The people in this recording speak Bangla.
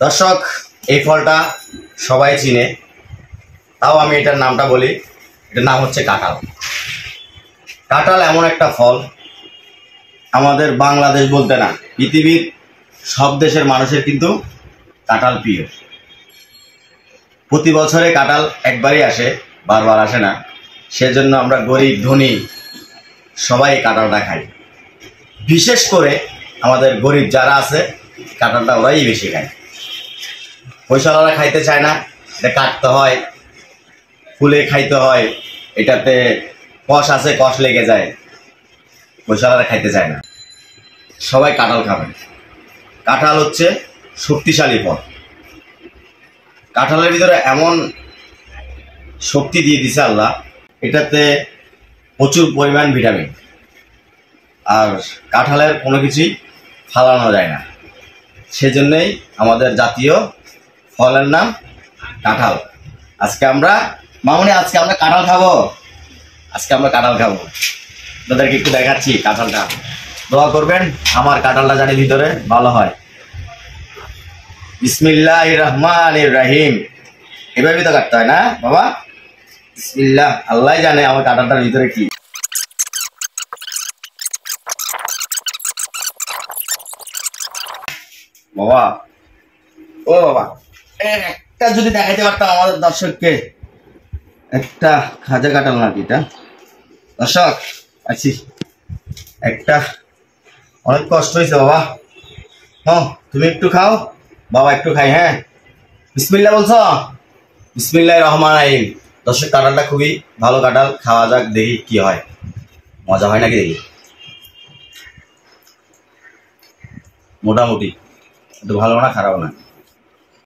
দর্শক, এই ফলটা সবাই চিনে, তাও আমি এটার নামটা বলি। এটার নাম হচ্ছে কাঁঠাল। কাঁঠাল এমন একটা ফল, আমাদের বাংলাদেশ বলতে না, পৃথিবীর সব দেশের মানুষের কিন্তু কাঁঠাল প্রিয়। প্রতি বছরে কাঁঠাল একবারই আসে, বারবার আসে না। সেজন্য আমরা গরিব ধনী সবাই এই কাঁঠালটা খাই। বিশেষ করে আমাদের গরিব যারা আছে, কাঁঠালটা ওরাই বেশি খায়। পয়সাওয়ালারা খাইতে চায় না, এটা কাটতে হয়, ফুলে খাইতে হয়, এটাতে কষ আছে, কষ লেগে যায়, পয়সাওয়ালারা খাইতে চায় না। সবাই কাঁঠাল খাবেন। কাঁঠাল হচ্ছে শক্তিশালী ফল। কাঁঠালের ভিতরে এমন শক্তি দিয়ে দিছে আল্লাহ, এটাতে প্রচুর পরিমাণ ভিটামিন। আর কাঁঠালের কোনো কিছুই ফালানো যায় না, সেজন্যই আমাদের জাতীয় ফলের নাম কাঁঠাল। আজকে আমরা কাঁঠাল খাবো। আপনাদেরকে একটু দেখাচ্ছি কাঁঠালটা। দোয়া করবেন আমার কাঁঠালটা জানি ভিতরে ভালো হয়। বিসমিল্লাহির রহমানির রহিম। এভাবেই তো কাটতে হয় না বাবা? বিসমিল্লাহ। আল্লাহ জানে আমার কাঁঠালটার ভিতরে কি। বাবা, ও বাবা, একটা যদি দেখাইতে পারতাম আমাদের দর্শককে, একটা খাজা কাঁঠাল নাকি এটা। দর্শক আছি, একটা অনেক কষ্ট হয়েছে বাবা। হ্যাঁ, তুমি একটু খাও, বাবা একটু খাই। হ্যাঁ, বিসমিল্লাহ বলছো? বিসমিল্লাহির রহমানির রহিম। দর্শক, কাঁঠালটা খুবই ভালো কাঁঠাল, খাওয়া যাক, দেখি কি হয়, মজা হয় নাকি দেখি। মোটামুটি, একটু ভালো না খারাপ না।